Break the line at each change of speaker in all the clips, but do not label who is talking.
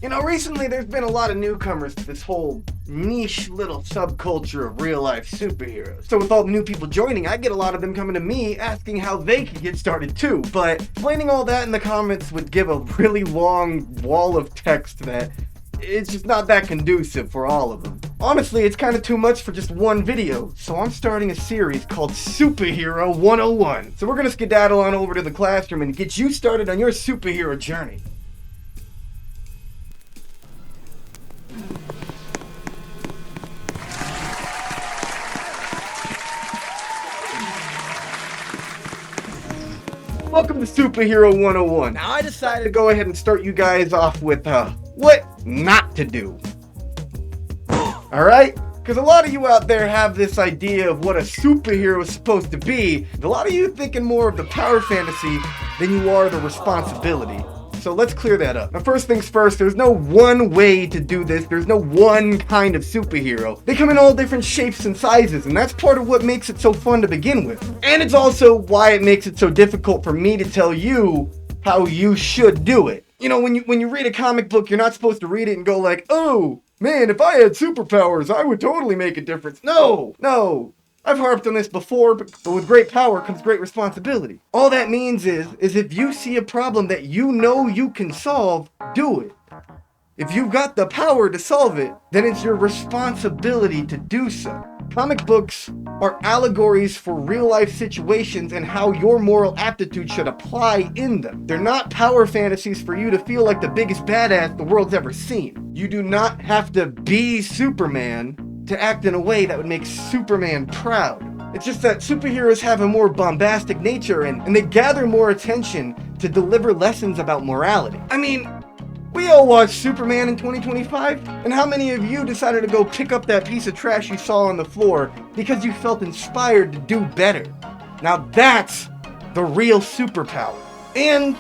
You know, recently there's been a lot of newcomers to this whole niche little subculture of real-life superheroes. So with all the new people joining, I get a lot of them coming to me asking how they can get started too. But explaining all that in the comments would give a really long wall of text that it's just not that conducive for all of them. Honestly, it's kind of too much for just one video, so I'm starting a series called Superhero 101. So we're gonna skedaddle on over to the classroom and get you started on your superhero journey. Welcome to Superhero 101. Now I decided to go ahead and start you guys off with what not to do. Alright? Because a lot of you out there have this idea of what a superhero is supposed to be. A lot of you thinking more of the power fantasy than you are the responsibility. So let's clear that up. Now first things first, there's no one way to do this. There's no one kind of superhero. They come in all different shapes and sizes, and that's part of what makes it so fun to begin with. And it's also why it makes it so difficult for me to tell you how you should do it. You know, when you read a comic book, you're not supposed to read it and go like, oh, man, if I had superpowers, I would totally make a difference. No. I've harped on this before, but with great power comes great responsibility. All that means is if you see a problem that you know you can solve, do it. If you've got the power to solve it, then it's your responsibility to do so. Comic books are allegories for real-life situations and how your moral aptitude should apply in them. They're not power fantasies for you to feel like the biggest badass the world's ever seen. You do not have to be Superman to act in a way that would make Superman proud. It's just that superheroes have a more bombastic nature and they gather more attention to deliver lessons about morality. I mean, we all watched Superman in 2025, and how many of you decided to go pick up that piece of trash you saw on the floor because you felt inspired to do better? Now that's the real superpower. And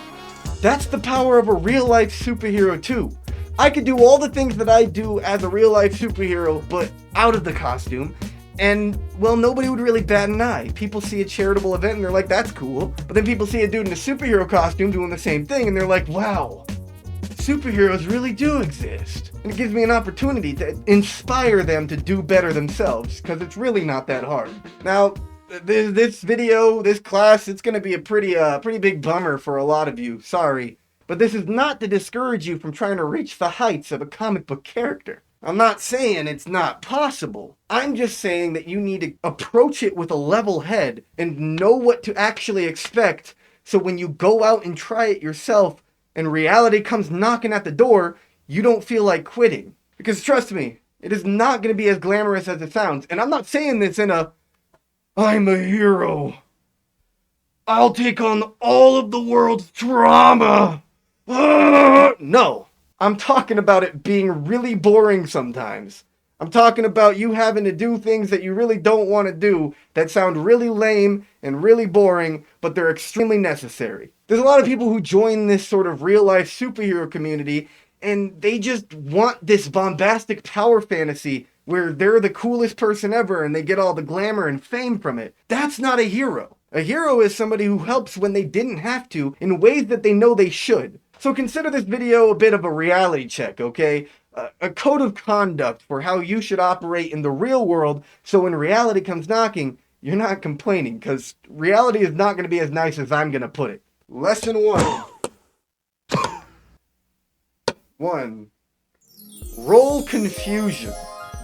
that's the power of a real-life superhero too. I could do all the things that I do as a real-life superhero, but out of the costume, and, well, nobody would really bat an eye. People see a charitable event and they're like, that's cool. But then people see a dude in a superhero costume doing the same thing and they're like, wow, superheroes really do exist. And it gives me an opportunity to inspire them to do better themselves, because it's really not that hard. Now, this video, this class, it's going to be a pretty big bummer for a lot of you. Sorry. But this is not to discourage you from trying to reach the heights of a comic book character. I'm not saying it's not possible. I'm just saying that you need to approach it with a level head and know what to actually expect, so when you go out and try it yourself and reality comes knocking at the door, you don't feel like quitting. Because trust me, it is not going to be as glamorous as it sounds. And I'm not saying this in a, I'm a hero, I'll take on all of the world's trauma. No, I'm talking about it being really boring sometimes. I'm talking about you having to do things that you really don't want to do, that sound really lame and really boring, but they're extremely necessary. There's a lot of people who join this sort of real-life superhero community, and they just want this bombastic power fantasy where they're the coolest person ever and they get all the glamour and fame from it. That's not a hero. A hero is somebody who helps when they didn't have to in ways that they know they should. So consider this video a bit of a reality check, okay? A code of conduct for how you should operate in the real world, so when reality comes knocking, you're not complaining, because reality is not going to be as nice as I'm going to put it. Lesson 1. 1. Roll confusion.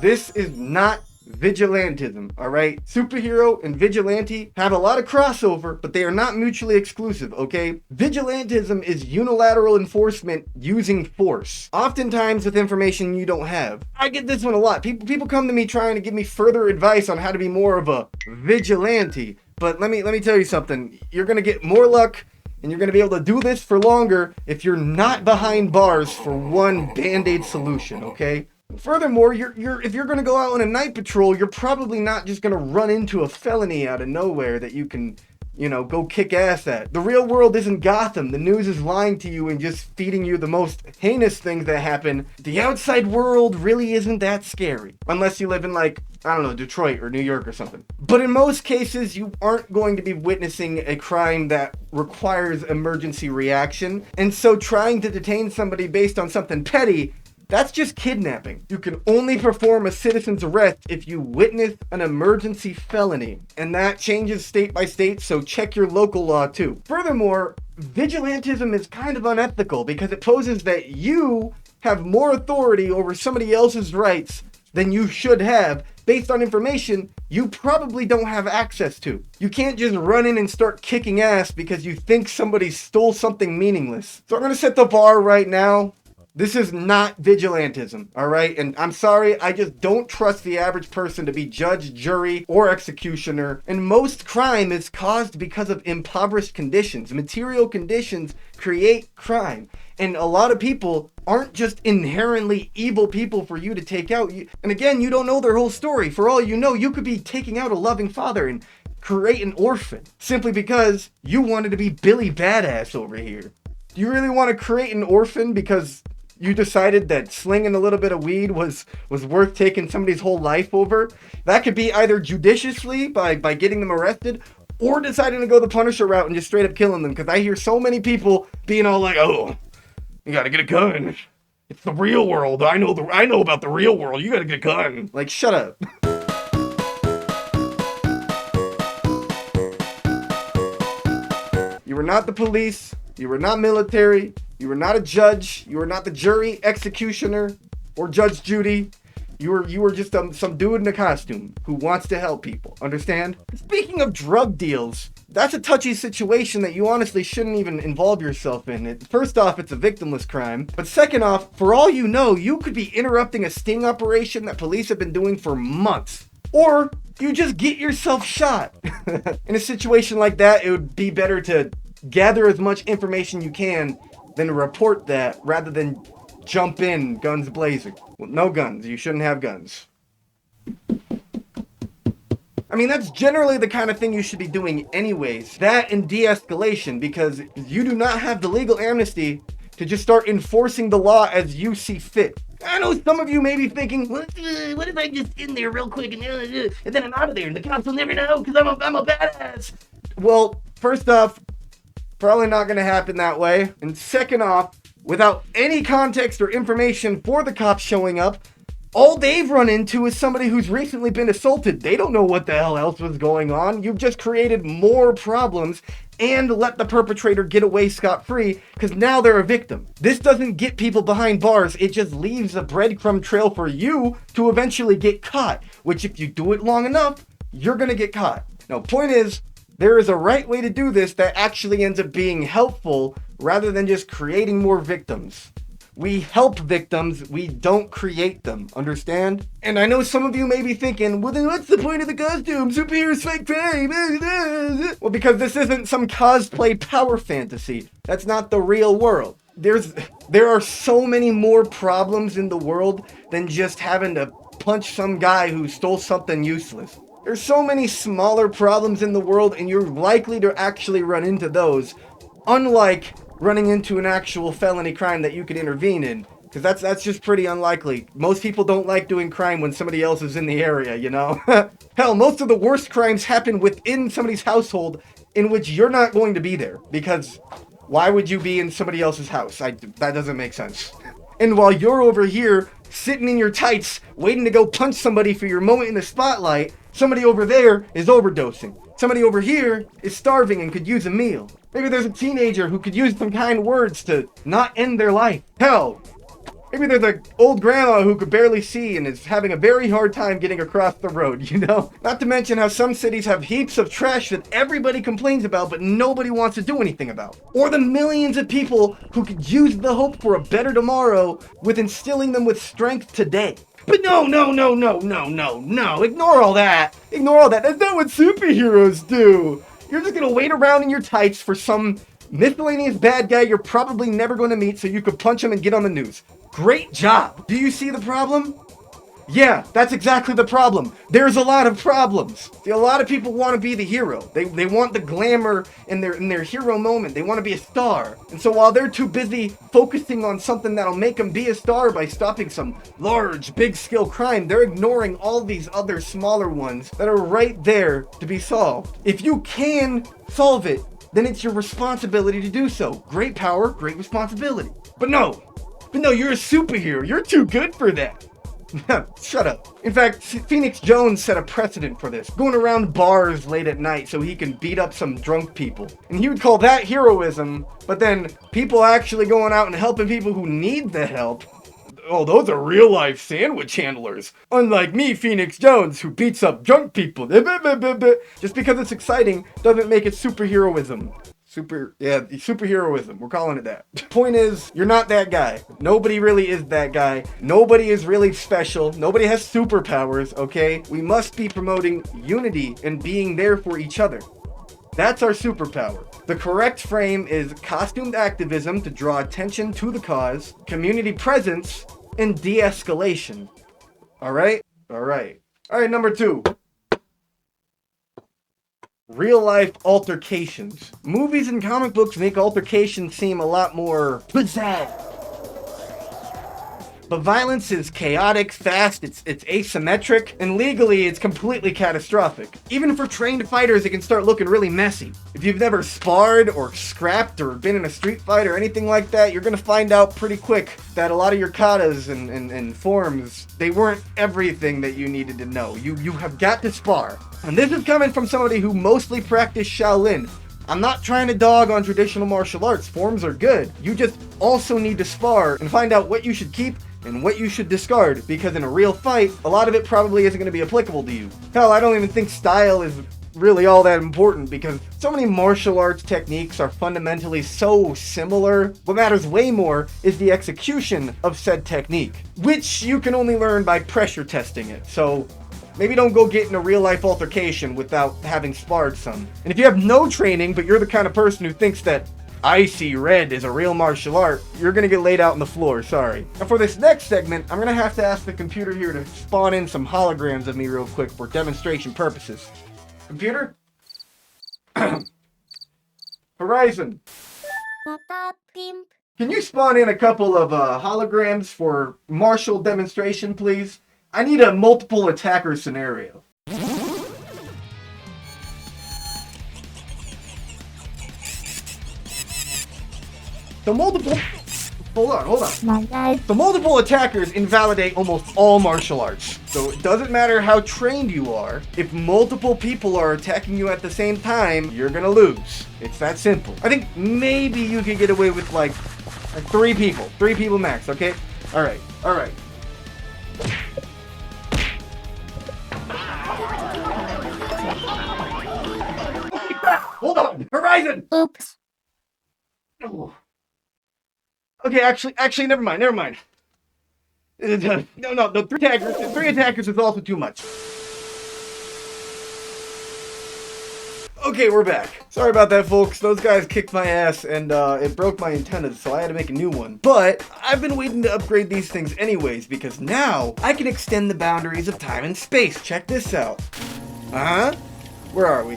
This is not Vigilantism, alright? Superhero and vigilante have a lot of crossover, but they are not mutually exclusive, okay? Vigilantism is unilateral enforcement using force, oftentimes with information you don't have. I get this one a lot. People come to me trying to give me further advice on how to be more of a vigilante, but let me tell you something. You're gonna get more luck and you're gonna be able to do this for longer if you're not behind bars for one band-aid solution, okay? Furthermore, if you're going to go out on a night patrol, you're probably not just going to run into a felony out of nowhere that you can, go kick ass at. The real world isn't Gotham. The news is lying to you and just feeding you the most heinous things that happen. The outside world really isn't that scary. Unless you live in, like, I don't know, Detroit or New York or something. But in most cases, you aren't going to be witnessing a crime that requires emergency reaction. And so trying to detain somebody based on something petty, that's just kidnapping. You can only perform a citizen's arrest if you witness an emergency felony. And that changes state by state, so check your local law too. Furthermore, vigilantism is kind of unethical because it poses that you have more authority over somebody else's rights than you should have based on information you probably don't have access to. You can't just run in and start kicking ass because you think somebody stole something meaningless. So I'm gonna set the bar right now. This is not vigilantism, all right? And I'm sorry, I just don't trust the average person to be judge, jury, or executioner. And most crime is caused because of impoverished conditions. Material conditions create crime. And a lot of people aren't just inherently evil people for you to take out. And again, you don't know their whole story. For all you know, you could be taking out a loving father and create an orphan simply because you wanted to be Billy Badass over here. Do you really want to create an orphan because you decided that slinging a little bit of weed was worth taking somebody's whole life over? That could be either judiciously by getting them arrested, or deciding to go the Punisher route and just straight up killing them. Because I hear so many people being all like, "Oh, you gotta get a gun. It's the real world. I know about the real world. You gotta get a gun." Like, shut up. You were not the police. You were not military. You were not a judge. You were not the jury, executioner, or Judge Judy. You were just some dude in a costume who wants to help people. Understand? Speaking of drug deals, that's a touchy situation that you honestly shouldn't even involve yourself in. First off, it's a victimless crime. But second off, for all you know, you could be interrupting a sting operation that police have been doing for months. Or you just get yourself shot. In a situation like that, it would be better to gather as much information you can than report that rather than jump in guns blazing. Well, no guns. You shouldn't have guns. I mean, that's generally the kind of thing you should be doing anyways. That and de-escalation, because you do not have the legal amnesty to just start enforcing the law as you see fit. I know some of you may be thinking, what if I just in there real quick and then I'm out of there and the cops will never know because I'm a badass? Well, first off, probably not going to happen that way. And second off, without any context or information for the cops showing up, all they've run into is somebody who's recently been assaulted. They don't know what the hell else was going on. You've just created more problems and let the perpetrator get away scot-free because now they're a victim. This doesn't get people behind bars. It just leaves a breadcrumb trail for you to eventually get caught, which if you do it long enough, you're going to get caught. Now, point is, there is a right way to do this that actually ends up being helpful rather than just creating more victims. We help victims, we don't create them, understand? And I know some of you may be thinking, well then what's the point of the costume? Superheroes fight crime. Well, because this isn't some cosplay power fantasy. That's not the real world. There are so many more problems in the world than just having to punch some guy who stole something useless. There's so many smaller problems in the world, and you're likely to actually run into those, unlike running into an actual felony crime that you could intervene in, because that's just pretty unlikely. Most people don't like doing crime when somebody else is in the area, you know? Hell, most of the worst crimes happen within somebody's household in which you're not going to be there, because why would you be in somebody else's house? That doesn't make sense. And while you're over here sitting in your tights waiting to go punch somebody for your moment in the spotlight, somebody over there is overdosing. Somebody over here is starving and could use a meal. Maybe there's a teenager who could use some kind words to not end their life. Hell, maybe there's an old grandma who could barely see and is having a very hard time getting across the road, you know? Not to mention how some cities have heaps of trash that everybody complains about but nobody wants to do anything about. Or the millions of people who could use the hope for a better tomorrow with instilling them with strength today. But no, ignore all that. That's not what superheroes do. You're just gonna wait around in your tights for some miscellaneous bad guy you're probably never gonna meet so you could punch him and get on the news. Great job. Do you see the problem? Yeah, that's exactly the problem. There's a lot of problems. See, a lot of people want to be the hero. They want the glamour in their hero moment. They want to be a star. And so while they're too busy focusing on something that'll make them be a star by stopping some large, big-scale crime, they're ignoring all these other smaller ones that are right there to be solved. If you can solve it, then it's your responsibility to do so. Great power, great responsibility. But no, you're a superhero. You're too good for that. Shut up. In fact, Phoenix Jones set a precedent for this, going around bars late at night so he can beat up some drunk people. And he would call that heroism, but then people actually going out and helping people who need the help, oh, those are real-life sandwich handlers. Unlike me, Phoenix Jones, who beats up drunk people. Just because it's exciting doesn't make it superheroism. Superheroism. We're calling it that. Point is, you're not that guy. Nobody really is that guy. Nobody is really special. Nobody has superpowers, okay? We must be promoting unity and being there for each other. That's our superpower. The correct frame is costumed activism to draw attention to the cause, community presence, and de-escalation. Alright? Alright, number 2. Real-life altercations. Movies and comic books make altercations seem a lot more pizzazz. But violence is chaotic, fast, it's asymmetric, and legally it's completely catastrophic. Even for trained fighters, it can start looking really messy. If you've never sparred or scrapped or been in a street fight or anything like that, you're gonna find out pretty quick that a lot of your katas and forms, they weren't everything that you needed to know. You have got to spar. And this is coming from somebody who mostly practiced Shaolin. I'm not trying to dog on traditional martial arts. Forms are good. You just also need to spar and find out what you should keep and what you should discard, because in a real fight, a lot of it probably isn't going to be applicable to you. Hell, I don't even think style is really all that important, because so many martial arts techniques are fundamentally so similar. What matters way more is the execution of said technique, which you can only learn by pressure testing it. So maybe don't go get in a real-life altercation without having sparred some. And if you have no training, but you're the kind of person who thinks that icy red is a real martial art, you're gonna get laid out on the floor, sorry. And for this next segment, I'm gonna have to ask the computer here to spawn in some holograms of me real quick for demonstration purposes. Computer? Horizon. Can you spawn in a couple of holograms for martial demonstration, please? I need a multiple attacker scenario. The multiple... Hold on. The multiple attackers invalidate almost all martial arts. So it doesn't matter how trained you are. If multiple people are attacking you at the same time, you're gonna lose. It's that simple. I think maybe you could get away with like 3 people. 3 people max, okay? Alright. Hold on! Horizon!
Oops.
Oh. Okay, actually, never mind. No, 3 attackers is also too much. Okay, we're back. Sorry about that, folks. Those guys kicked my ass, and it broke my antennas, so I had to make a new one. But I've been waiting to upgrade these things anyways, because now I can extend the boundaries of time and space. Check this out. Where are we?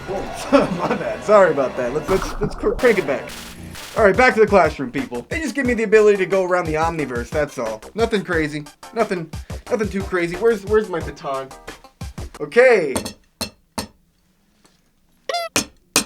Whoa, my bad. Sorry about that. Let's crank it back. Alright, back to the classroom, people. They just give me the ability to go around the omniverse, that's all. Nothing crazy. Nothing too crazy. Where's my baton? Okay.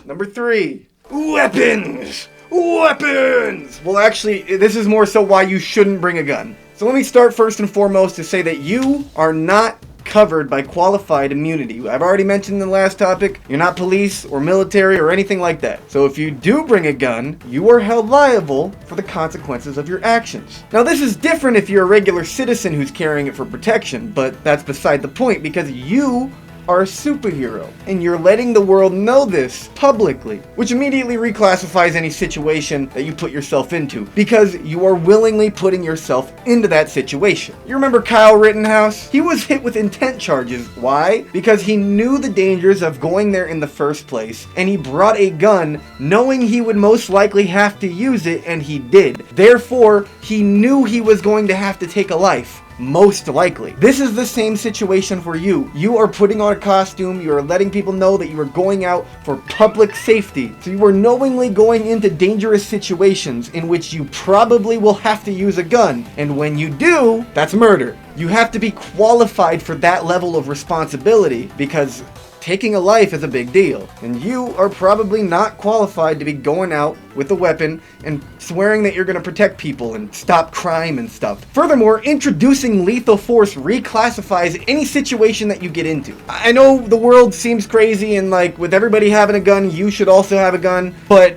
Number 3. Weapons! Well, actually, this is more so why you shouldn't bring a gun. So let me start first and foremost to say that you are not covered by qualified immunity. I've already mentioned in the last topic, you're not police or military or anything like that. So if you do bring a gun, you are held liable for the consequences of your actions. Now this is different if you're a regular citizen who's carrying it for protection, but that's beside the point, because you are a superhero, and you're letting the world know this publicly, which immediately reclassifies any situation that you put yourself into, because you are willingly putting yourself into that situation. You remember Kyle Rittenhouse? He was hit with intent charges. Why? Because he knew the dangers of going there in the first place, and he brought a gun knowing he would most likely have to use it, and he did. Therefore, he knew he was going to have to take a life. Most likely. This is the same situation for you. You are putting on a costume, you are letting people know that you are going out for public safety. So you are knowingly going into dangerous situations in which you probably will have to use a gun. And when you do, that's murder. You have to be qualified for that level of responsibility because taking a life is a big deal, and you are probably not qualified to be going out with a weapon and swearing that you're going to protect people and stop crime and stuff. Furthermore, introducing lethal force reclassifies any situation that you get into. I know the world seems crazy and like with everybody having a gun, you should also have a gun, but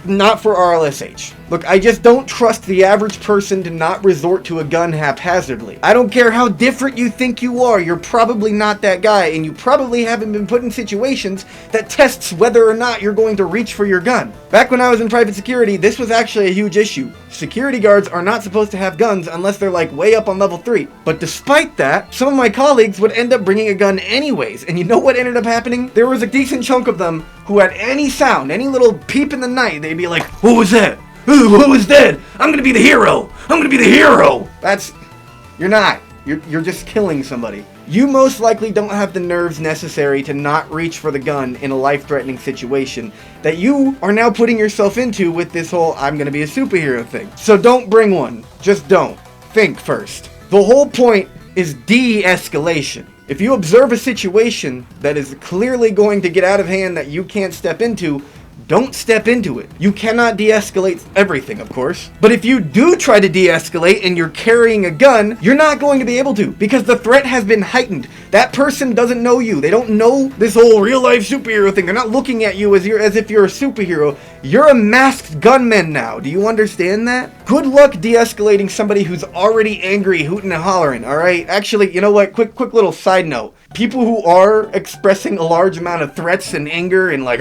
not for RLSH. Look, I just don't trust the average person to not resort to a gun haphazardly. I don't care how different you think you are, you're probably not that guy, and you probably haven't been put in situations that tests whether or not you're going to reach for your gun. Back when I was in private security, this was actually a huge issue. Security guards are not supposed to have guns unless they're like way up on level 3. But despite that, some of my colleagues would end up bringing a gun anyways, and you know what ended up happening? There was a decent chunk of them who had any sound, any little peep in the night, they'd be like, "What was that? Ooh, who was dead? I'm gonna be the hero! I'm gonna be the hero!" You're not. You're just killing somebody. You most likely don't have the nerves necessary to not reach for the gun in a life-threatening situation that you are now putting yourself into with this whole "I'm gonna be a superhero" thing. So don't bring one. Just don't. Think first. The whole point is de-escalation. If you observe a situation that is clearly going to get out of hand that you can't step into, don't step into it. You cannot de-escalate everything, of course. But if you do try to de-escalate and you're carrying a gun, you're not going to be able to because the threat has been heightened. That person doesn't know you. They don't know this whole real-life superhero thing. They're not looking at you as if you're a superhero. You're a masked gunman now. Do you understand that? Good luck de-escalating somebody who's already angry, hooting and hollering, alright? Actually, you know what? Quick little side note. People who are expressing a large amount of threats and anger and like,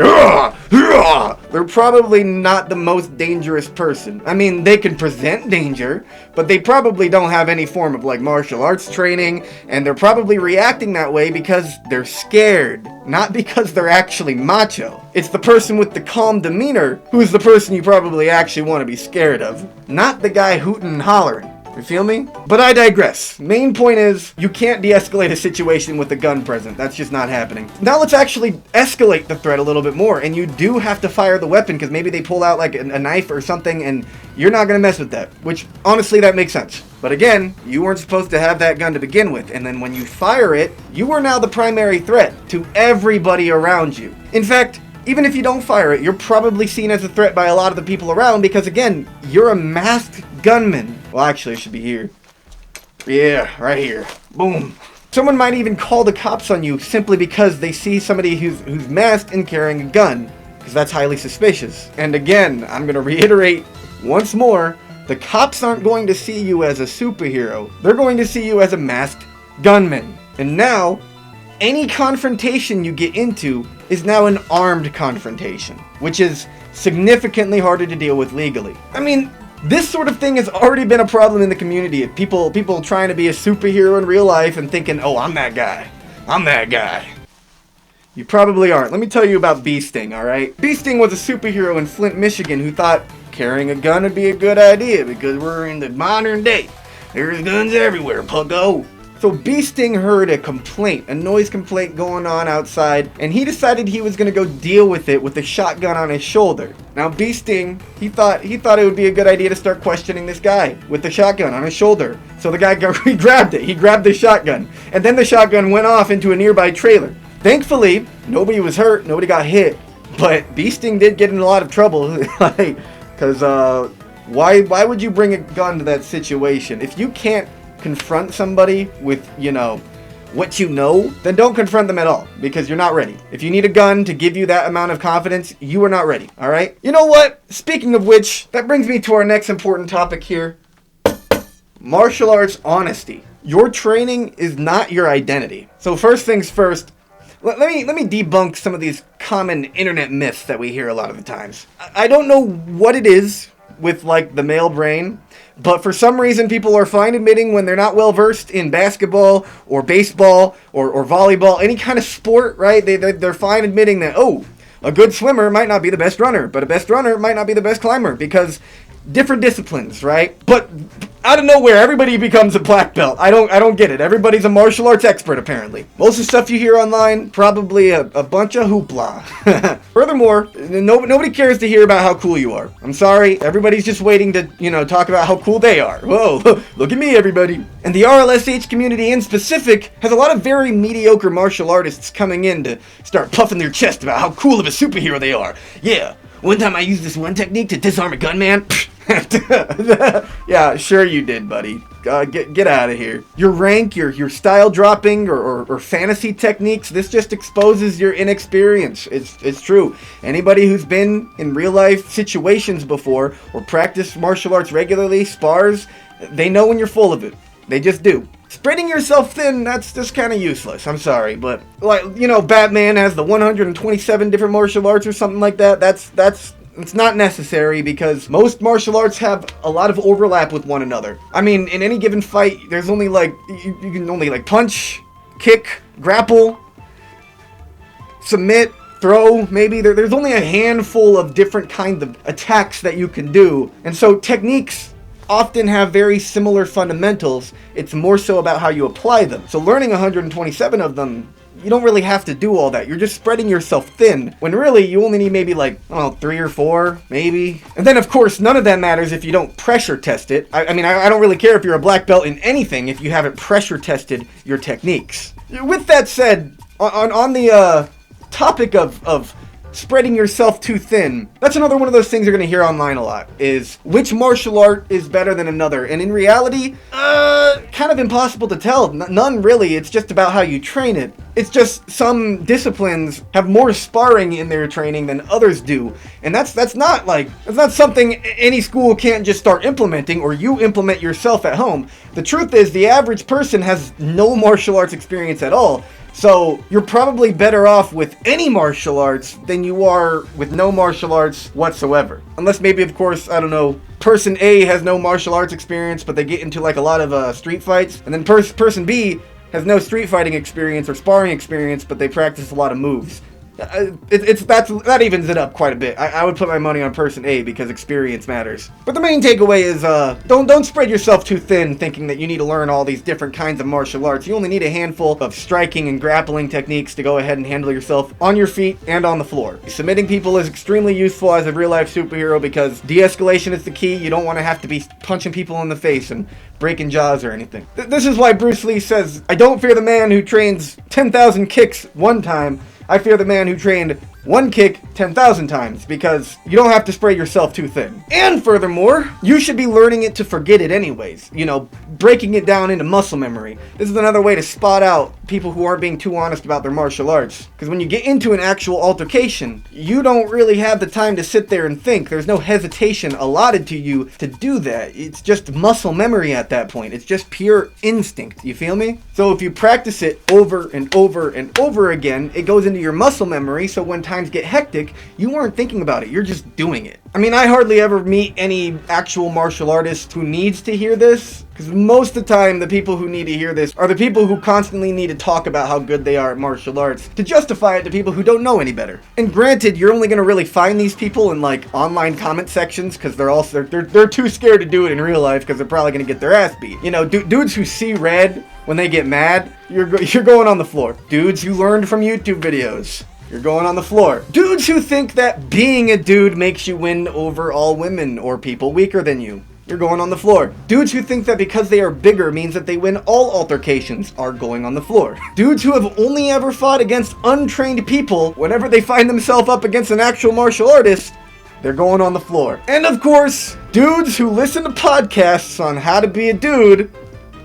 they're probably not the most dangerous person. I mean, they can present danger, but they probably don't have any form of like martial arts training, and they're probably reacting that way because they're scared, not because they're actually macho. It's the person with the calm demeanor who's the person you probably actually want to be scared of, not the guy hooting and hollering. You feel me? But I digress. Main point is, you can't de-escalate a situation with a gun present. That's just not happening. Now let's actually escalate the threat a little bit more, and you do have to fire the weapon because maybe they pull out like a knife or something and you're not gonna mess with that, which honestly that makes sense. But again, you weren't supposed to have that gun to begin with, and then when you fire it, you are now the primary threat to everybody around you. In fact, even if you don't fire it, you're probably seen as a threat by a lot of the people around because, again, you're a masked gunman. Well, actually, it should be here. Yeah, right here. Boom. Someone might even call the cops on you simply because they see somebody who's masked and carrying a gun, because that's highly suspicious. And again, I'm going to reiterate once more, the cops aren't going to see you as a superhero. They're going to see you as a masked gunman. And now, any confrontation you get into is now an armed confrontation, which is significantly harder to deal with legally. I mean, this sort of thing has already been a problem in the community. People trying to be a superhero in real life and thinking, "Oh, I'm that guy. I'm that guy." You probably aren't. Let me tell you about Bee Sting, alright? Bee Sting was a superhero in Flint, Michigan who thought carrying a gun would be a good idea because we're in the modern day. There's guns everywhere, pucko. So Bee Sting heard a noise complaint going on outside, and he decided he was going to go deal with it with a shotgun on his shoulder. Now Bee Sting, he thought it would be a good idea to start questioning this guy with the shotgun on his shoulder. So the guy he grabbed it. He grabbed the shotgun, and then the shotgun went off into a nearby trailer. Thankfully, nobody was hurt, nobody got hit, but Bee Sting did get in a lot of trouble, because why would you bring a gun to that situation? If you can't confront somebody with, what you know, then don't confront them at all, because you're not ready. If you need a gun to give you that amount of confidence, you are not ready, alright? You know what? Speaking of which, that brings me to our next important topic here. Martial arts honesty. Your training is not your identity. So first things first, Let me debunk some of these common internet myths that we hear a lot of the times. I don't know what it is with, like, the male brain, but for some reason people are fine admitting when they're not well versed in basketball or baseball or volleyball, any kind of sport, right? They're fine admitting that, oh, a good swimmer might not be the best runner, but a best runner might not be the best climber, because different disciplines, right? But out of nowhere, everybody becomes a black belt. I don't get it. Everybody's a martial arts expert, apparently. Most of the stuff you hear online, probably a bunch of hoopla. Furthermore, nobody cares to hear about how cool you are. I'm sorry. Everybody's just waiting to, talk about how cool they are. Whoa, look at me, everybody. And the RLSH community in specific has a lot of very mediocre martial artists coming in to start puffing their chest about how cool of a superhero they are. Yeah, one time I used this one technique to disarm a gunman. Yeah, sure you did, buddy. Get out of here. Your rank, your style dropping, or fantasy techniques, this just exposes your inexperience. It's true. Anybody who's been in real life situations before, or practiced martial arts regularly, spars, they know when you're full of it. They just do. Spreading yourself thin, that's just kind of useless. I'm sorry, but, like, Batman has the 127 different martial arts or something like that. It's not necessary, because most martial arts have a lot of overlap with one another. I mean, in any given fight, there's only, like, you can only, like, punch, kick, grapple, submit, throw, maybe. There's only a handful of different kinds of attacks that you can do. And so techniques often have very similar fundamentals. It's more so about how you apply them. So learning 127 of them, you don't really have to do all that. You're just spreading yourself thin, when really you only need maybe, like, 3 or 4, maybe. And then, of course, none of that matters if you don't pressure test it. I mean, I don't really care if you're a black belt in anything if you haven't pressure tested your techniques. With that said, on the topic of spreading yourself too thin, that's another one of those things you're going to hear online a lot, is which martial art is better than another. And in reality, kind of impossible to tell. None really. It's just about how you train it. It's just some disciplines have more sparring in their training than others do. And that's not something any school can't just start implementing, or you implement yourself at home. The truth is, the average person has no martial arts experience at all. So you're probably better off with any martial arts than you are with no martial arts whatsoever. Unless maybe, of course, I don't know, person A has no martial arts experience, but they get into, like, a lot of street fights. And then person B has no street fighting experience or sparring experience, but they practice a lot of moves. That evens it up quite a bit. I would put my money on person A, because experience matters. But the main takeaway is, don't spread yourself too thin thinking that you need to learn all these different kinds of martial arts. You only need a handful of striking and grappling techniques to go ahead and handle yourself on your feet and on the floor. Submitting people is extremely useful as a real-life superhero, because de-escalation is the key. You don't want to have to be punching people in the face and breaking jaws or anything. This is why Bruce Lee says, "I don't fear the man who trains 10,000 kicks one time. I fear the man who trained one kick 10,000 times," because you don't have to spread yourself too thin. And furthermore, you should be learning it to forget it anyways. Breaking it down into muscle memory. This is another way to spot out people who aren't being too honest about their martial arts. Because when you get into an actual altercation, you don't really have the time to sit there and think. There's no hesitation allotted to you to do that. It's just muscle memory at that point. It's just pure instinct. You feel me? So if you practice it over and over and over again, it goes into your muscle memory, so when times get hectic, you aren't thinking about it. You're just doing it. I mean, I hardly ever meet any actual martial artist who needs to hear this, because most of the time, the people who need to hear this are the people who constantly need to talk about how good they are at martial arts to justify it to people who don't know any better. And granted, you're only going to really find these people in, like, online comment sections, because they're too scared to do it in real life, because they're probably going to get their ass beat. Dudes who see red when they get mad, you're going on the floor. Dudes who learned from YouTube videos, you're going on the floor. Dudes who think that being a dude makes you win over all women or people weaker than you, you're going on the floor. Dudes who think that because they are bigger means that they win all altercations are going on the floor. Dudes who have only ever fought against untrained people, whenever they find themselves up against an actual martial artist, they're going on the floor. And of course, dudes who listen to podcasts on how to be a dude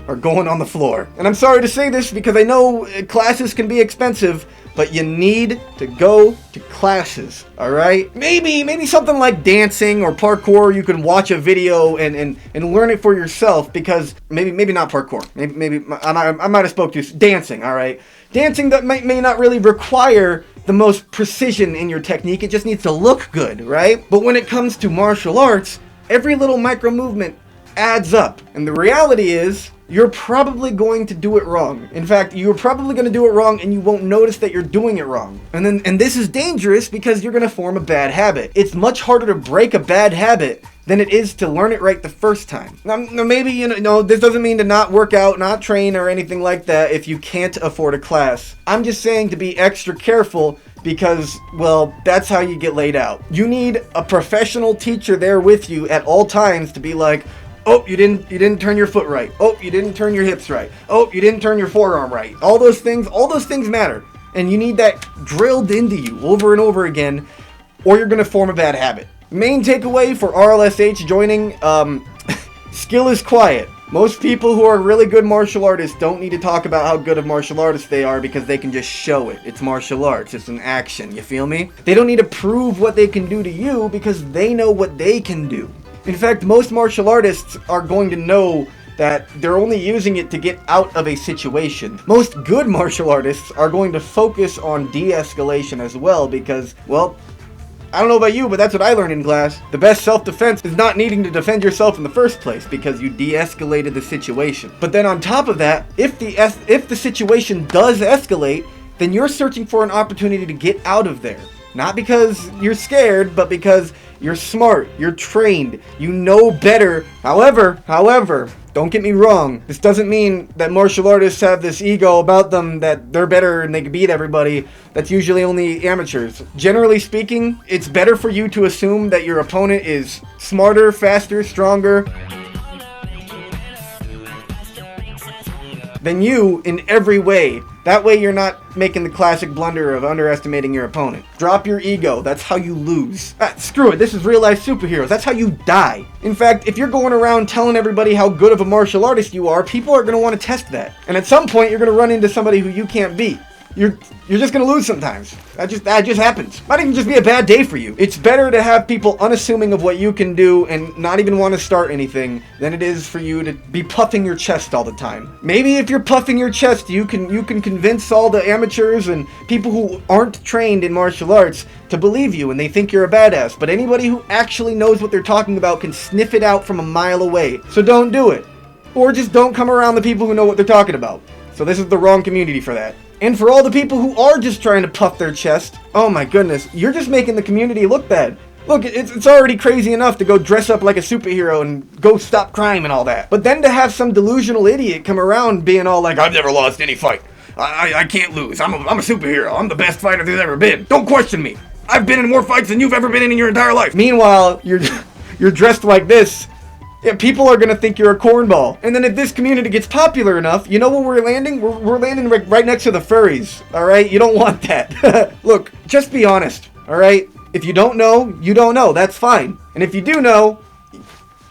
are going on the floor. And I'm sorry to say this, because I know classes can be expensive, but you need to go to classes, all right? Maybe something like dancing or parkour, you can watch a video and learn it for yourself, because maybe not parkour. Maybe I might have spoke to dancing, all right? Dancing that may not really require the most precision in your technique. It just needs to look good, right? But when it comes to martial arts, every little micro movement adds up. And the reality is, you're probably going to do it wrong. In fact, you're probably going to do it wrong and you won't notice that you're doing it wrong. And this is dangerous because you're going to form a bad habit. It's much harder to break a bad habit than it is to learn it right the first time. Now, maybe, this doesn't mean to not work out, not train, or anything like that if you can't afford a class. I'm just saying to be extra careful because, well, that's how you get laid out. You need a professional teacher there with you at all times to be like, oh, you didn't turn your foot right. Oh, you didn't turn your hips right. Oh, you didn't turn your forearm right. All those things matter. And you need that drilled into you over and over again, or you're going to form a bad habit. Main takeaway for RLSH joining, skill is quiet. Most people who are really good martial artists don't need to talk about how good of martial artists they are because they can just show it. It's martial arts. It's an action. You feel me? They don't need to prove what they can do to you because they know what they can do. In fact, most martial artists are going to know that they're only using it to get out of a situation. Most good martial artists are going to focus on de-escalation as well because, well, I don't know about you, but that's what I learned in class. The best self-defense is not needing to defend yourself in the first place because you de-escalated the situation. But then on top of that, if the situation does escalate, then you're searching for an opportunity to get out of there. Not because you're scared, but because you're smart, you're trained, you know better. However, don't get me wrong, this doesn't mean that martial artists have this ego about them that they're better and they can beat everybody. That's usually only amateurs. Generally speaking, it's better for you to assume that your opponent is smarter, faster, stronger than you in every way. That way you're not making the classic blunder of underestimating your opponent. Drop your ego, that's how you lose. Screw it, this is real life superheroes, that's how you die. In fact, if you're going around telling everybody how good of a martial artist you are, people are going to want to test that. And at some point you're going to run into somebody who you can't beat. You're just going to lose sometimes. That just happens. Might even just be a bad day for you. It's better to have people unassuming of what you can do and not even want to start anything than it is for you to be puffing your chest all the time. Maybe if you're puffing your chest, you can convince all the amateurs and people who aren't trained in martial arts to believe you and they think you're a badass. But anybody who actually knows what they're talking about can sniff it out from a mile away. So don't do it. Or just don't come around the people who know what they're talking about. So this is the wrong community for that. And for all the people who are just trying to puff their chest, oh my goodness, you're just making the community look bad. Look, it's already crazy enough to go dress up like a superhero and go stop crime and all that. But then to have some delusional idiot come around being all like, I've never lost any fight. I can't lose. I'm a superhero. I'm the best fighter there's ever been. Don't question me. I've been in more fights than you've ever been in your entire life. Meanwhile, you're dressed like this. Yeah, people are going to think you're a cornball. And then if this community gets popular enough, you know where we're landing? We're landing right next to the furries, all right? You don't want that. Look, just be honest, all right? If you don't know, you don't know. That's fine. And if you do know,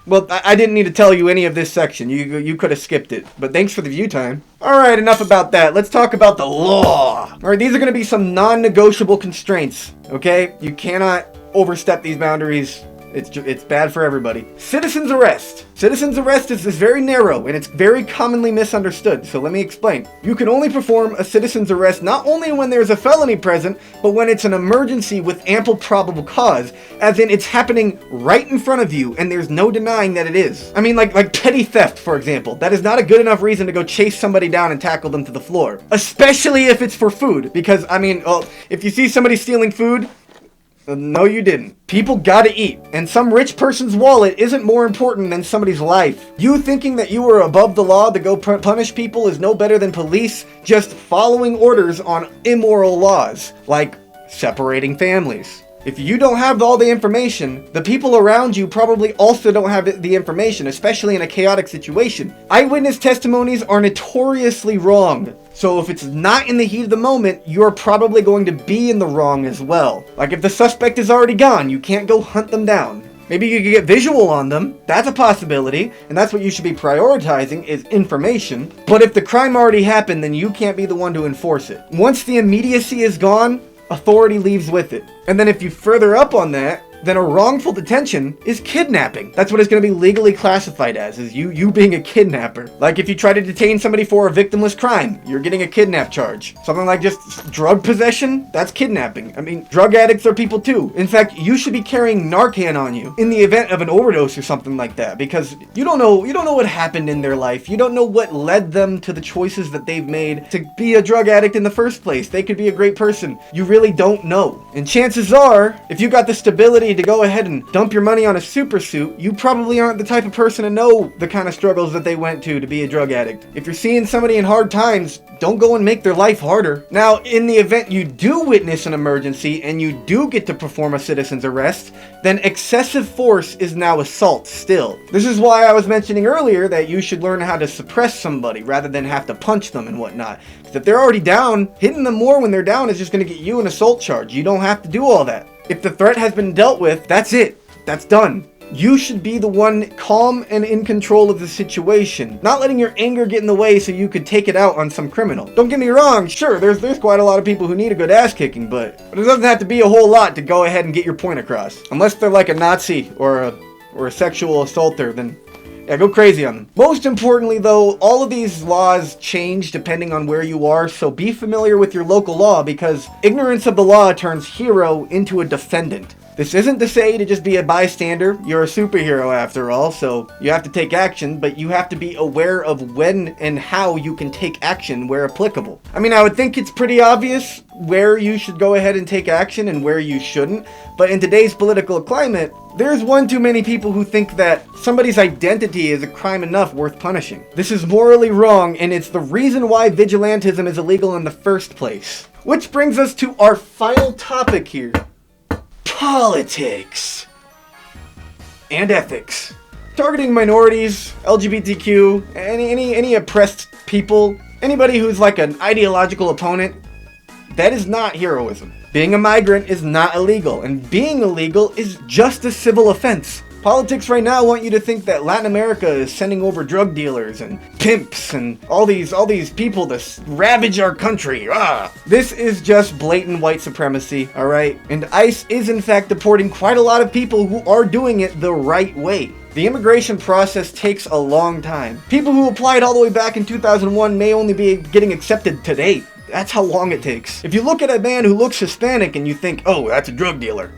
well, I didn't need to tell you any of this section. You could have skipped it. But thanks for the view time. All right, enough about that. Let's talk about the law. All right, these are going to be some non-negotiable constraints, okay? You cannot overstep these boundaries. It's bad for everybody. Citizen's arrest. Citizen's arrest is very narrow and it's very commonly misunderstood. So let me explain. You can only perform a citizen's arrest not only when there's a felony present, but when it's an emergency with ample probable cause, as in it's happening right in front of you and there's no denying that it is. I mean, like petty theft, for example. That is not a good enough reason to go chase somebody down and tackle them to the floor. Especially if it's for food. Because, I mean, well, if you see somebody stealing food, no, you didn't. People gotta eat, and some rich person's wallet isn't more important than somebody's life. You thinking that you are above the law to go punish people is no better than police just following orders on immoral laws, like separating families. If you don't have all the information, the people around you probably also don't have the information, especially in a chaotic situation. Eyewitness testimonies are notoriously wrong. So if it's not in the heat of the moment, you're probably going to be in the wrong as well. Like if the suspect is already gone, you can't go hunt them down. Maybe you could get visual on them. That's a possibility, and that's what you should be prioritizing is information. But if the crime already happened, then you can't be the one to enforce it. Once the immediacy is gone, authority leaves with it. And then if you further up on that, then a wrongful detention is kidnapping. That's what it's going to be legally classified as, is you being a kidnapper. Like if you try to detain somebody for a victimless crime, you're getting a kidnap charge. Something like just drug possession, that's kidnapping. I mean, drug addicts are people too. In fact, you should be carrying Narcan on you in the event of an overdose or something like that, because you don't know what happened in their life. You don't know what led them to the choices that they've made to be a drug addict in the first place. They could be a great person. You really don't know. And chances are, if you got the stability to go ahead and dump your money on a super suit, you probably aren't the type of person to know the kind of struggles that they went to be a drug addict. If you're seeing somebody in hard times, don't go and make their life harder. Now, in the event you do witness an emergency and you do get to perform a citizen's arrest, then excessive force is now assault still. This is why I was mentioning earlier that you should learn how to suppress somebody rather than have to punch them and whatnot. Because if they're already down, hitting them more when they're down is just going to get you an assault charge. You don't have to do all that. If the threat has been dealt with, that's it. That's done. You should be the one calm and in control of the situation, not letting your anger get in the way so you could take it out on some criminal. Don't get me wrong, sure, there's quite a lot of people who need a good ass kicking, but it doesn't have to be a whole lot to go ahead and get your point across. Unless they're like a Nazi or a sexual assaulter, then yeah, go crazy on them. Most importantly though, all of these laws change depending on where you are, so be familiar with your local law, because ignorance of the law turns hero into a defendant. This isn't to say to just be a bystander. You're a superhero after all, so you have to take action, but you have to be aware of when and how you can take action where applicable. I mean, I would think it's pretty obvious where you should go ahead and take action and where you shouldn't, but in today's political climate, there's one too many people who think that somebody's identity is a crime enough worth punishing. This is morally wrong, and it's the reason why vigilantism is illegal in the first place. Which brings us to our final topic here. Politics and ethics. Targeting minorities, LGBTQ, any oppressed people, anybody who's like an ideological opponent, that is not heroism. Being a migrant is not illegal, and being illegal is just a civil offense. Politics right now want you to think that Latin America is sending over drug dealers and pimps and all these people to ravage our country. This is just blatant white supremacy, alright? And ICE is in fact deporting quite a lot of people who are doing it the right way. The immigration process takes a long time. People who applied all the way back in 2001 may only be getting accepted today. That's how long it takes. If you look at a man who looks Hispanic and you think, oh, that's a drug dealer,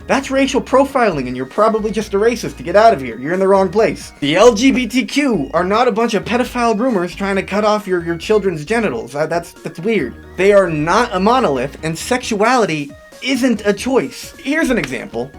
that's racial profiling, and you're probably just a racist to get out of here. You're in the wrong place. The LGBTQ are not a bunch of pedophile groomers trying to cut off your children's genitals. That's weird. They are not a monolith, and sexuality isn't a choice. Here's an example.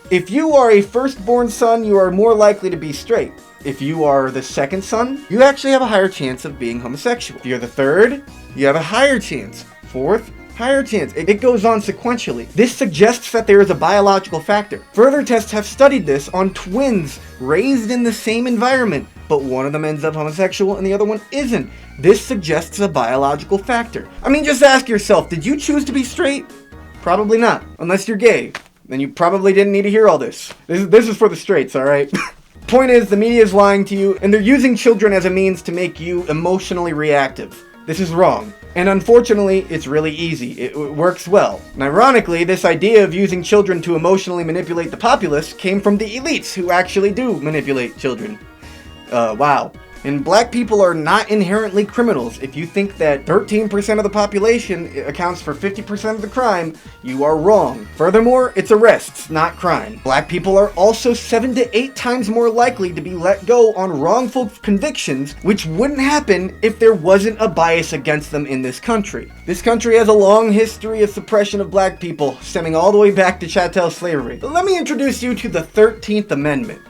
If you are a firstborn son, you are more likely to be straight. If you are the second son, you actually have a higher chance of being homosexual. If you're the third, you have a higher chance. Fourth, higher chance. It goes on sequentially. This suggests that there is a biological factor. Further tests have studied this on twins raised in the same environment, but one of them ends up homosexual and the other one isn't. This suggests a biological factor. I mean, just ask yourself, did you choose to be straight? Probably not, unless you're gay. Then you probably didn't need to hear all this. This is for the straights, alright? Point is, the media is lying to you, and they're using children as a means to make you emotionally reactive. This is wrong. And unfortunately, it's really easy. It works well. And ironically, this idea of using children to emotionally manipulate the populace came from the elites who actually do manipulate children. Wow. And black people are not inherently criminals. If you think that 13% of the population accounts for 50% of the crime, you are wrong. Furthermore, it's arrests, not crime. Black people are also 7 to 8 times more likely to be let go on wrongful convictions, which wouldn't happen if there wasn't a bias against them in this country. This country has a long history of suppression of black people, stemming all the way back to chattel slavery. But let me introduce you to the 13th Amendment.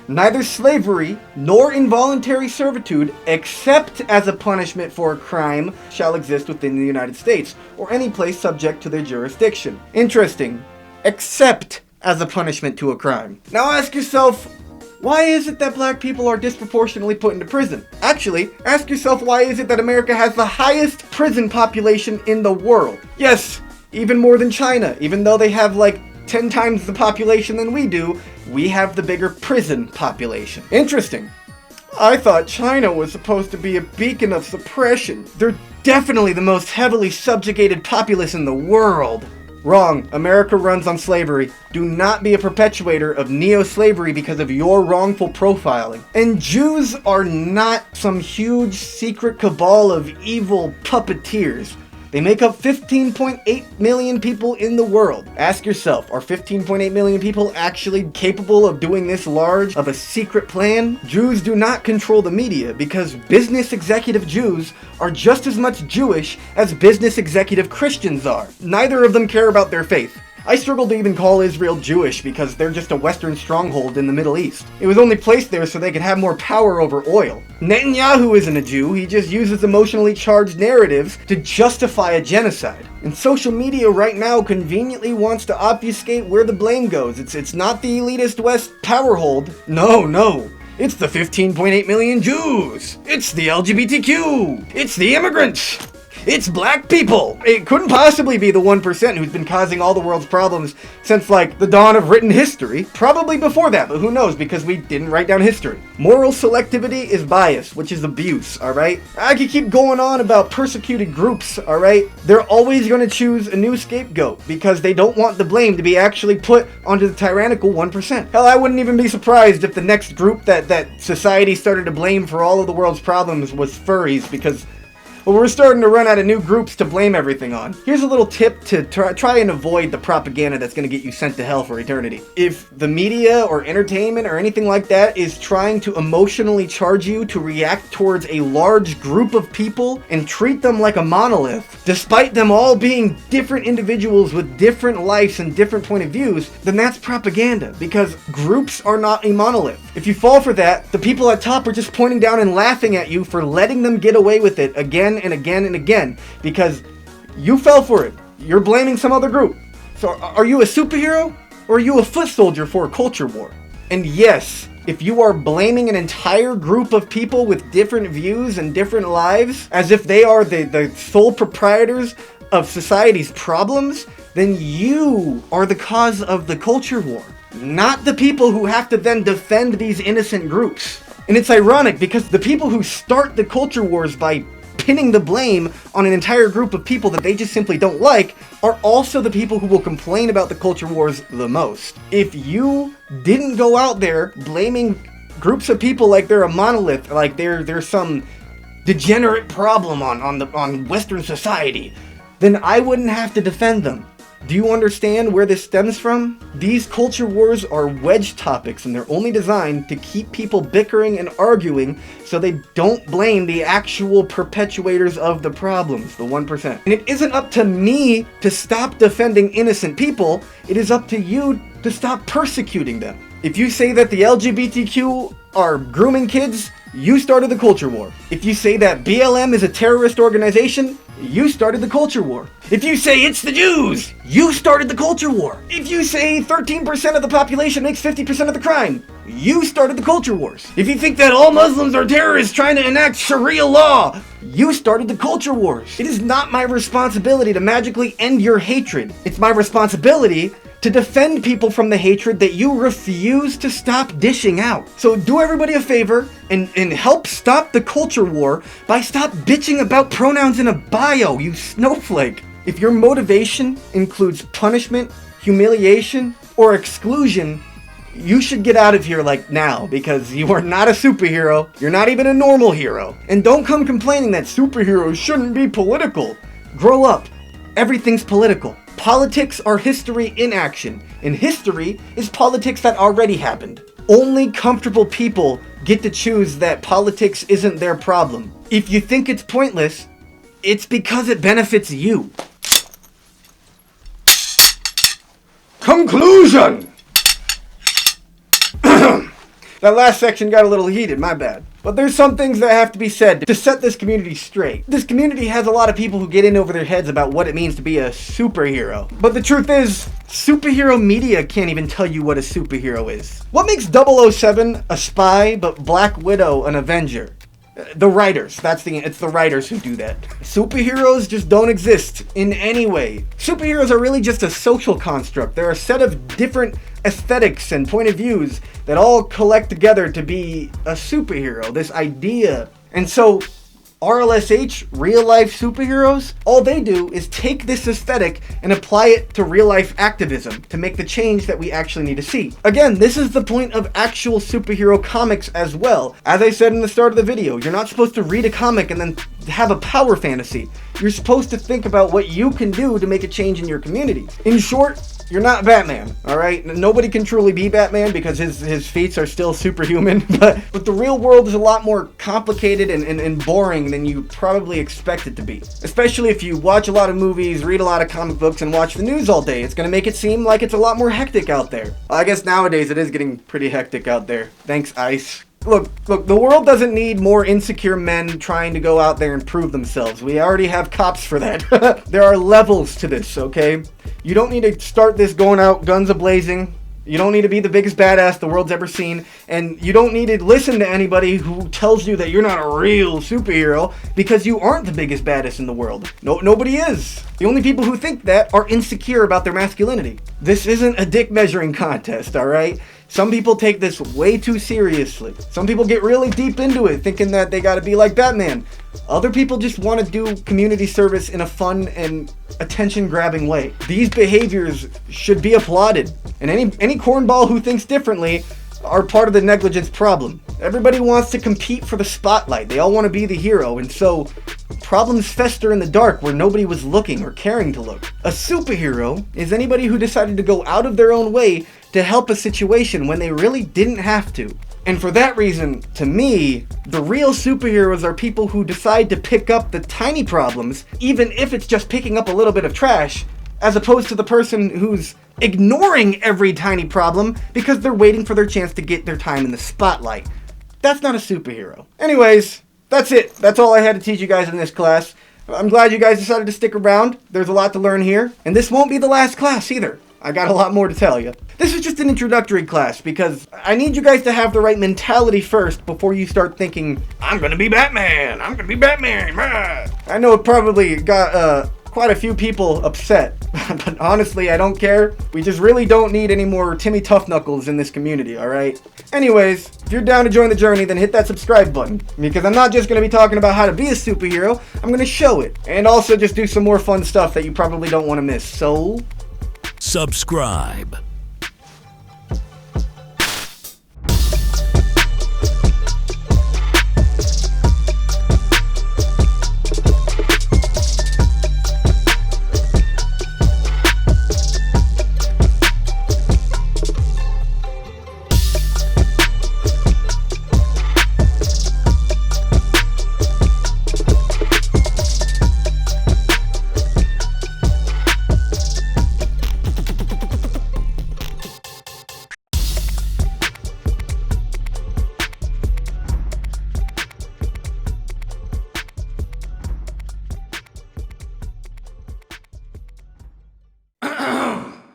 Neither slavery nor involuntary servitude, except as a punishment for a crime, shall exist within the United States, or any place subject to their jurisdiction. Interesting. Except as a punishment to a crime. Now ask yourself, why is it that black people are disproportionately put into prison? Actually, ask yourself, why is it that America has the highest prison population in the world? Yes, even more than China, even though they have like 10 times the population than we do, we have the bigger prison population. Interesting. I thought China was supposed to be a beacon of suppression. They're definitely the most heavily subjugated populace in the world. Wrong. America runs on slavery. Do not be a perpetuator of neo-slavery because of your wrongful profiling. And Jews are not some huge secret cabal of evil puppeteers. They make up 15.8 million people in the world. Ask yourself, are 15.8 million people actually capable of doing this large of a secret plan? Jews do not control the media because business executive Jews are just as much Jewish as business executive Christians are. Neither of them care about their faith. I struggle to even call Israel Jewish because they're just a Western stronghold in the Middle East. It was only placed there so they could have more power over oil. Netanyahu isn't a Jew, he just uses emotionally charged narratives to justify a genocide. And social media right now conveniently wants to obfuscate where the blame goes. It's not the elitist West power hold. No. It's the 15.8 million Jews. It's the LGBTQ. It's the immigrants. It's black people! It couldn't possibly be the 1% who's been causing all the world's problems since, like, the dawn of written history. Probably before that, but who knows, because we didn't write down history. Moral selectivity is bias, which is abuse, alright? I could keep going on about persecuted groups, alright? They're always gonna choose a new scapegoat, because they don't want the blame to be actually put onto the tyrannical 1%. Hell, I wouldn't even be surprised if the next group that society started to blame for all of the world's problems was furries, because well, we're starting to run out of new groups to blame everything on. Here's a little tip to try and avoid the propaganda that's going to get you sent to hell for eternity. If the media or entertainment or anything like that is trying to emotionally charge you to react towards a large group of people and treat them like a monolith, despite them all being different individuals with different lives and different point of views, then that's propaganda, because groups are not a monolith. If you fall for that, the people at top are just pointing down and laughing at you for letting them get away with it again and again and again, because you fell for it. You're blaming some other group. So are you a superhero, or are you a foot soldier for a culture war? And yes, if you are blaming an entire group of people with different views and different lives as if they are the sole proprietors of society's problems, then you are the cause of the culture war, not the people who have to then defend these innocent groups. And it's ironic because the people who start the culture wars by pinning the blame on an entire group of people that they just simply don't like are also the people who will complain about the culture wars the most. If you didn't go out there blaming groups of people like they're a monolith, like they're some degenerate problem on Western society, then I wouldn't have to defend them. Do you understand where this stems from? These culture wars are wedge topics, and they're only designed to keep people bickering and arguing so they don't blame the actual perpetuators of the problems, the 1%. And it isn't up to me to stop defending innocent people, it is up to you to stop persecuting them. If you say that the LGBTQ are grooming kids, you started the culture war. If you say that BLM is a terrorist organization, you started the culture war. If you say it's the Jews, you started the culture war. If you say 13% of the population makes 50% of the crime, you started the culture wars. If you think that all Muslims are terrorists trying to enact Sharia law, you started the culture wars. It is not my responsibility to magically end your hatred. It's my responsibility to defend people from the hatred that you refuse to stop dishing out. So do everybody a favor and help stop the culture war by stop bitching about pronouns in a bio, you snowflake. If your motivation includes punishment, humiliation, or exclusion, you should get out of here like now, because you are not a superhero, you're not even a normal hero. And don't come complaining that superheroes shouldn't be political. Grow up. Everything's political. Politics are history in action, and history is politics that already happened. Only comfortable people get to choose that politics isn't their problem. If you think it's pointless, it's because it benefits you. Conclusion! That last section got a little heated, my bad. But there's some things that have to be said to set this community straight. This community has a lot of people who get in over their heads about what it means to be a superhero. But the truth is, superhero media can't even tell you what a superhero is. What makes 007 a spy but Black Widow an Avenger? The writers. It's the writers who do that. Superheroes just don't exist in any way. Superheroes are really just a social construct. They're a set of different aesthetics and point of views that all collect together to be a superhero, this idea. And so RLSH, real life superheroes, all they do is take this aesthetic and apply it to real life activism to make the change that we actually need to see. Again, this is the point of actual superhero comics as well. As I said in the start of the video, you're not supposed to read a comic and then have a power fantasy. You're supposed to think about what you can do to make a change in your community. In short, you're not Batman, alright? Nobody can truly be Batman because his feats are still superhuman, but the real world is a lot more complicated and boring than you probably expect it to be. Especially if you watch a lot of movies, read a lot of comic books, and watch the news all day. It's gonna make it seem like it's a lot more hectic out there. I guess nowadays it is getting pretty hectic out there. Thanks, Ice. Look, the world doesn't need more insecure men trying to go out there and prove themselves. We already have cops for that. There are levels to this, okay? You don't need to start this going out guns a-blazing. You don't need to be the biggest badass the world's ever seen. And you don't need to listen to anybody who tells you that you're not a real superhero because you aren't the biggest baddest in the world. Nobody is. The only people who think that are insecure about their masculinity. This isn't a dick measuring contest, alright? Some people take this way too seriously. Some people get really deep into it, thinking that they gotta be like Batman. Other people just want to do community service in a fun and attention-grabbing way. These behaviors should be applauded, and any cornball who thinks differently are part of the negligence problem. Everybody wants to compete for the spotlight. They all want to be the hero, and so problems fester in the dark where nobody was looking or caring to look. A superhero is anybody who decided to go out of their own way to help a situation when they really didn't have to. And for that reason, to me, the real superheroes are people who decide to pick up the tiny problems, even if it's just picking up a little bit of trash, as opposed to the person who's ignoring every tiny problem because they're waiting for their chance to get their time in the spotlight. That's not a superhero. Anyways, that's it. That's all I had to teach you guys in this class. I'm glad you guys decided to stick around. There's a lot to learn here. And this won't be the last class either. I got a lot more to tell you. This is just an introductory class because I need you guys to have the right mentality first before you start thinking, I'm gonna be Batman! I'm gonna be Batman! Ah. I know it probably got quite a few people upset, but honestly, I don't care. We just really don't need any more Timmy Tough Knuckles in this community, alright? Anyways, if you're down to join the journey, then hit that subscribe button, because I'm not just going to be talking about how to be a superhero, I'm going to show it, and also just do some more fun stuff that you probably don't want to miss, so
subscribe.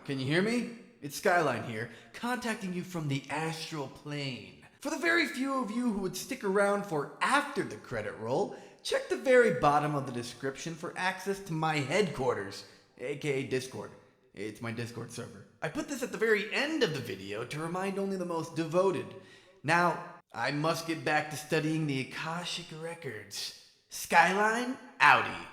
Can you hear me? It's Skyline here, contacting you from the astral plane. For the very few of you who would stick around for after the credit roll, check the very bottom of the description for access to my headquarters, aka Discord. It's my Discord server. I put this at the very end of the video to remind only the most devoted. Now, I must get back to studying the Akashic Records. Skyline, outie.